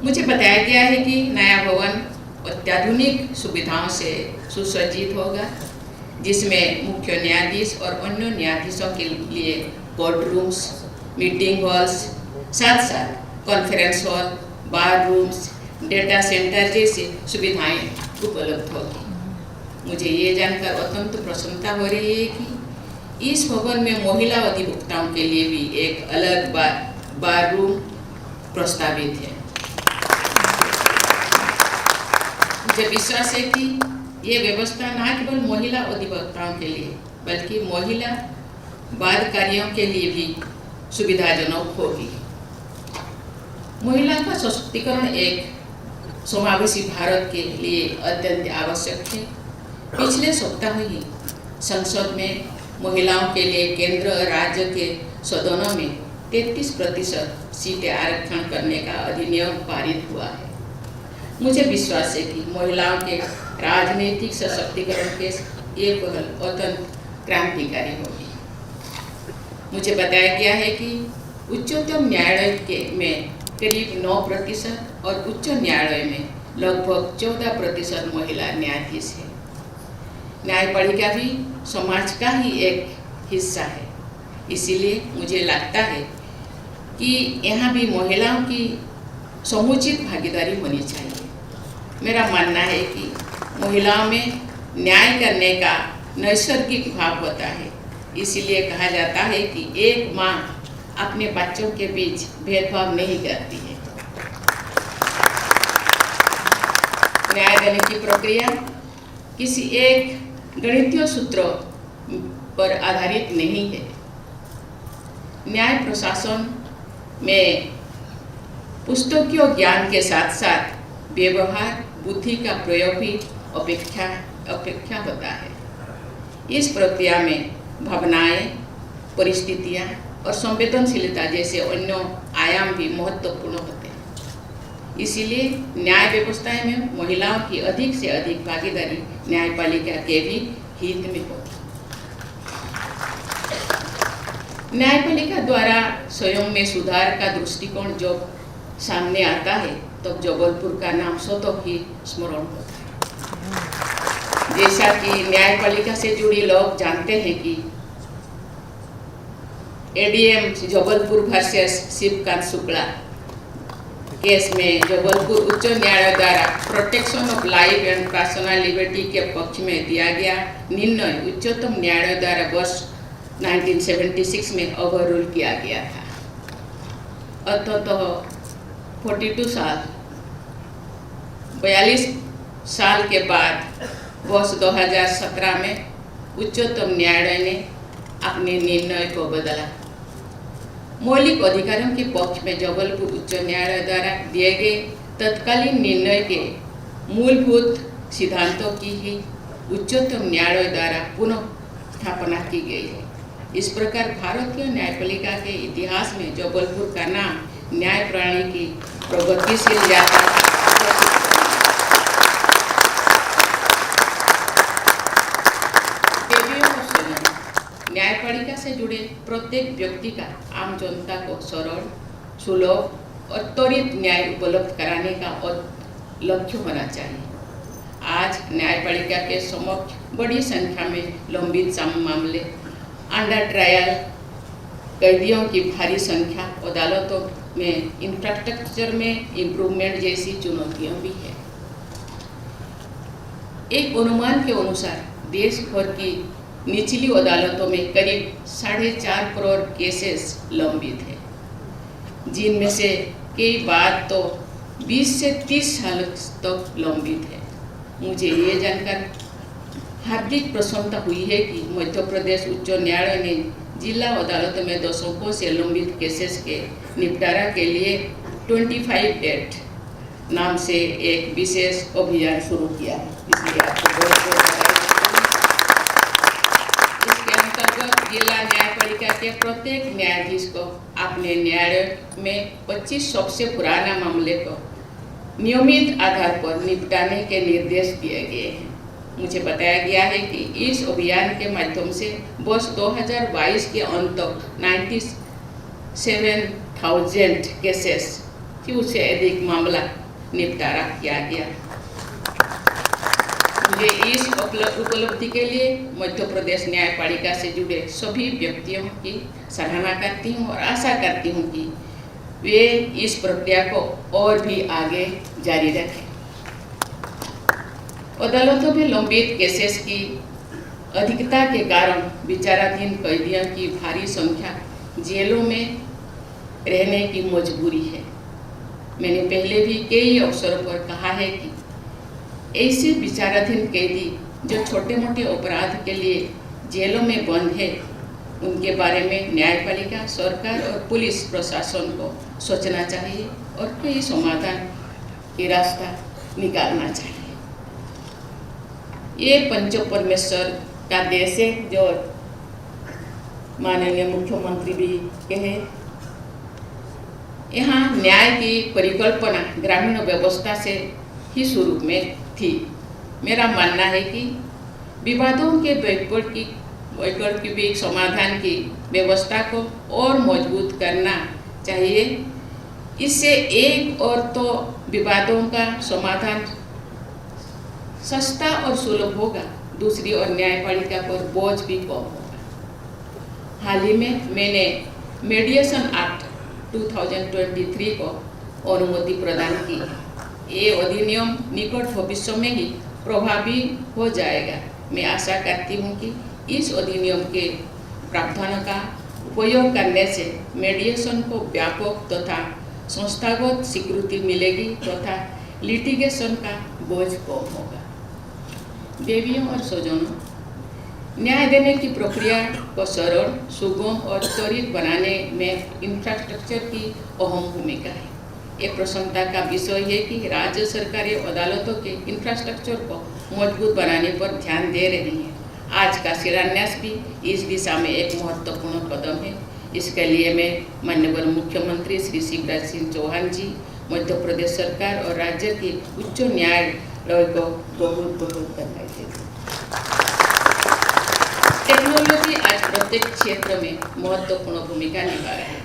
मुझे बताया गया है कि नया भवन अत्याधुनिक सुविधाओं से सुसज्जित होगा, जिसमें मुख्य न्यायाधीश और अन्य न्यायाधीशों के लिए कोर्ट रूम्स, मीटिंग हॉल्स, साथ साथ कॉन्फ्रेंस हॉल, बार रूम्स, डेटा सेंटर जैसी सुविधाएं उपलब्ध होगी। मुझे ये जानकर अत्यंत प्रसन्नता हो रही है कि इस भवन में महिला अधिवक्ताओं के लिए भी एक अलग बार रूम प्रस्तावित है। मुझे विश्वास है कि ये व्यवस्था न केवल महिला अधिवक्ताओं के लिए बल्कि महिला वादकारियों के लिए भी सुविधाजनक होगी। महिला का सशक्तिकरण एक समावेशी भारत के लिए अत्यंत आवश्यक है। पिछले सप्ताह ही संसद में महिलाओं के लिए केंद्र और राज्य के सदनों में 33% सीटें आरक्षण करने का अधिनियम पारित हुआ है। मुझे विश्वास है कि महिलाओं के राजनीतिक सशक्तिकरण के ये पहल अत्यंत क्रांतिकारी होगी। मुझे बताया गया है कि उच्चतम न्यायालय में करीब 9% और उच्च न्यायालय में लगभग 14% महिला न्यायाधीश है। न्यायपालिका भी समाज का ही एक हिस्सा है, इसीलिए मुझे लगता है कि यहाँ भी महिलाओं की समुचित भागीदारी होनी चाहिए। मेरा मानना है कि महिलाओं में न्याय करने का नैसर्गिक भाव होता है, इसीलिए कहा जाता है कि एक माँ अपने बच्चों के बीच भेदभाव नहीं करती है। न्याय देने की प्रक्रिया किसी एक गणितीय सूत्र पर आधारित नहीं है। न्याय प्रशासन में पुस्तकीय ज्ञान के साथ साथ व्यवहार बुद्धि का प्रयोग भी अपेक्षा होता है। इस प्रक्रिया में भावनाएं, परिस्थितियां और संवेदनशीलता जैसे अन्य आयाम भी महत्वपूर्ण होते हैं। इसीलिए न्याय व्यवस्था में महिलाओं की अधिक से अधिक भागीदारी न्यायपालिका के भी हित में होगी। न्यायपालिका द्वारा स्वयं में सुधार का दृष्टिकोण जब सामने आता है तो जबलपुर का नाम स्वतः ही स्मरण होता है। जैसा कि न्यायपालिका से जुड़े लोग जानते हैं कि ADM Jabalpur versus Shivkant Shukla case में जबलपुर उच्च न्यायालय द्वारा protection of life and personal liberty के पक्ष में दिया गया निर्णय उच्चतम न्यायालय द्वारा वर्ष 1976 में ओवररूल किया गया था। अतः 42 साल के बाद वर्ष 2017 में उच्चतम न्यायालय ने अपने निर्णय को बदला। मौलिक अधिकारों के पक्ष में जबलपुर उच्च न्यायालय द्वारा दिए गए तत्कालीन निर्णय के मूलभूत सिद्धांतों की ही उच्चतम न्यायालय द्वारा पुनः स्थापना की गई है। इस प्रकार भारतीय न्यायपालिका के इतिहास में जबलपुर का नाम न्याय प्रणाली की प्रगतिशील यात्रा न्यायपालिका से जुड़े प्रत्येक व्यक्ति का आम जनता को सरल, सुलभ और त्वरित न्याय उपलब्ध कराने का लक्ष्य होना चाहिए। आज न्यायपालिका के समक्ष बड़ी संख्या में लंबित मामले, अंडर ट्रायल कैदियों की भारी संख्या, अदालतों में इंफ्रास्ट्रक्चर में इम्प्रूवमेंट जैसी चुनौतियां भी है। एक अनुमान के अनुसार देश भर की निचली अदालतों में करीब 4.5 करोड़ केसेस लंबित है, जिनमें से कई बार तो 20 से 30 साल तक लंबित है। मुझे ये जानकर हार्दिक प्रसन्नता हुई है कि मध्य प्रदेश उच्च न्यायालय ने जिला अदालतों में दशकों से लंबित केसेस के निपटारा के लिए 25 डेट नाम से एक विशेष अभियान शुरू किया है। इसलिए आपको बहुत जिला न्यायपालिका के प्रत्येक न्यायाधीश को अपने न्यायालय में 25 सबसे पुराना मामले को नियमित आधार पर निपटाने के निर्देश दिए गए हैं। मुझे बताया गया है कि इस अभियान के माध्यम से वर्ष 2022 के अंत तक 97,000 केसेस कि उससे अधिक मामला निपटारा किया गया। मुझे इस उपलब्धि के लिए मध्य प्रदेश न्यायपालिका से जुड़े सभी व्यक्तियों की सराहना करती हूँ और आशा करती हूँ कि वे इस प्रक्रिया को और भी आगे जारी रखें। अदालतों में लंबित केसेस की अधिकता के कारण विचाराधीन कैदियों की भारी संख्या जेलों में रहने की मजबूरी है। मैंने पहले भी कई अवसरों पर कहा है कि ऐसे विचाराधीन कैदी जो छोटे मोटे अपराध के लिए जेलों में बंद है, उनके बारे में न्यायपालिका, सरकार और पुलिस प्रशासन को सोचना चाहिए और कोई समाधान की रास्ता निकालना चाहिए। ये पंच परमेश्वर का देश है, जो माननीय मुख्यमंत्री भी कहे। यहाँ न्याय की परिकल्पना ग्रामीण व्यवस्था से ही शुरू में थी। मेरा मानना है कि विवादों के वैकल्पिक समाधान की व्यवस्था को और मजबूत करना चाहिए। इससे एक और तो विवादों का समाधान सस्ता और सुलभ होगा, दूसरी ओर न्यायपालिका पर बोझ भी कम होगा। हाल ही में मैंने मीडिएशन एक्ट 2023 को अनुमति प्रदान की। ये अधिनियम निकट भविष्य में ही प्रभावी हो जाएगा। मैं आशा करती हूँ कि इस अधिनियम के प्रावधानों का उपयोग करने से मीडिएशन को व्यापक तथा संस्थागत स्वीकृति मिलेगी तथा लिटिगेशन का बोझ कम होगा। देवियों और स्वजनों, न्याय देने की प्रक्रिया को सरल, सुगम और त्वरित बनाने में इंफ्रास्ट्रक्चर की अहम भूमिका है। ये प्रसन्नता का विषय है कि राज्य सरकारें अदालतों के इंफ्रास्ट्रक्चर को मजबूत बनाने पर ध्यान दे रही हैं। आज का शिलान्यास भी इस दिशा में एक महत्वपूर्ण कदम है। इसके लिए मैं माननीय मुख्यमंत्री श्री शिवराज सिंह चौहान जी, मध्य प्रदेश सरकार और राज्य के उच्च न्यायालय को बहुत बहुत बधाई देती हूँ। टेक्नोलॉजी आज प्रत्येक क्षेत्र में महत्वपूर्ण भूमिका निभा रही है।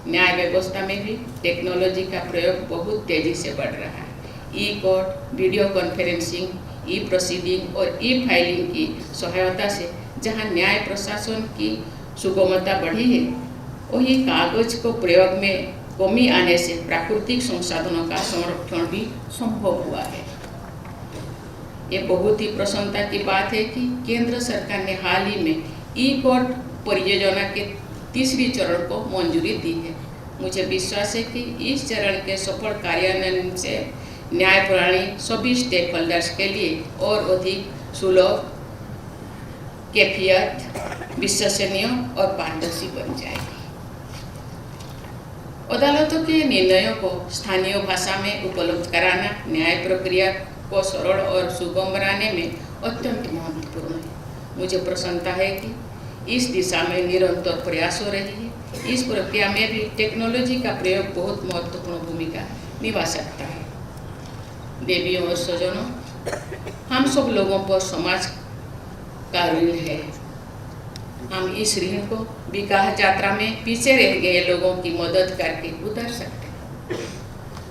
न्याय व्यवस्था में भी टेक्नोलॉजी का प्रयोग बहुत तेजी से बढ़ रहा है। ई कोर्ट, वीडियो कॉन्फ्रेंसिंग, ई प्रोसीडिंग और ई फाइलिंग की सहायता से जहां न्याय प्रशासन की सुगमता बढ़ी है, वहीं कागज को प्रयोग में कमी आने से प्राकृतिक संसाधनों का संरक्षण भी संभव हुआ है। ये बहुत ही प्रसन्नता की बात है कि केंद्र सरकार ने हाल ही में ई कोर्ट परियोजना के तीसरी चरण को मंजूरी दी है। मुझे विश्वास है कि इस चरण के सफल कार्यान्वयन से न्याय प्रणाली सभी स्टेक होल्डर्स के लिए और अधिक सुलभ, कैफियत, विश्वसनीय और पारदर्शी बन जाएगी। अदालतों के निर्णयों को स्थानीय भाषा में उपलब्ध कराना न्याय प्रक्रिया को सरल और सुगम बनाने में अत्यंत महत्वपूर्ण है। मुझे प्रसन्नता है कि इस दिशा में निरंतर प्रयास हो रही है। इस प्रक्रिया में भी टेक्नोलॉजी का प्रयोग बहुत महत्वपूर्ण भूमिका निभा सकता है। देवियों और स्वजनों, हम सब लोगों पर समाज का ऋण है। हम इस ऋण को विकास यात्रा में पीछे रह गए लोगों की मदद करके उतार सकते हैं।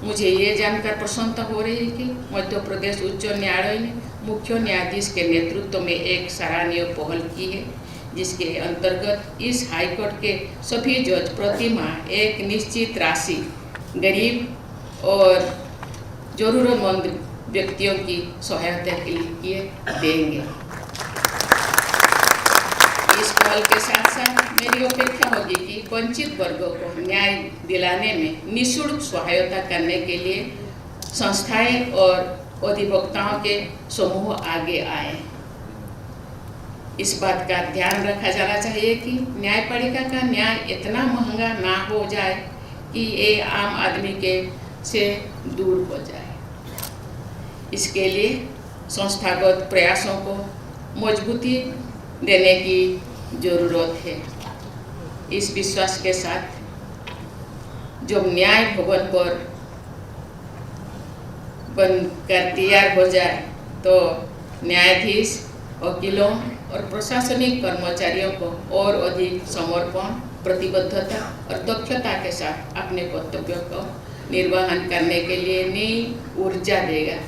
मुझे ये जानकर प्रसन्नता हो रही है कि मध्य प्रदेश उच्च न्यायालय ने मुख्य न्यायाधीश के नेतृत्व में एक सराहनीय पहल की है, जिसके अंतर्गत इस हाईकोर्ट के सभी जज प्रति माह एक निश्चित राशि गरीब और जरूरतमंद व्यक्तियों की सहायता के लिए देंगे। इस पहल के साथ साथ मेरी अपेक्षा होगी कि वंचित वर्गों को न्याय दिलाने में निःशुल्क सहायता करने के लिए संस्थाएं और अधिवक्ताओं के समूह आगे आए। इस बात का ध्यान रखा जाना चाहिए कि न्यायपालिका का न्याय इतना महंगा ना हो जाए कि ये आम आदमी के से दूर हो जाए। इसके लिए संस्थागत प्रयासों को मजबूती देने की जरूरत है। इस विश्वास के साथ जब न्याय भवन पर बनकर तैयार हो जाए तो न्यायाधीश, वकीलों और प्रशासनिक कर्मचारियों को और अधिक समर्पण, प्रतिबद्धता और दक्षता के साथ अपने कर्तव्यों को निर्वहन करने के लिए नई ऊर्जा देगा।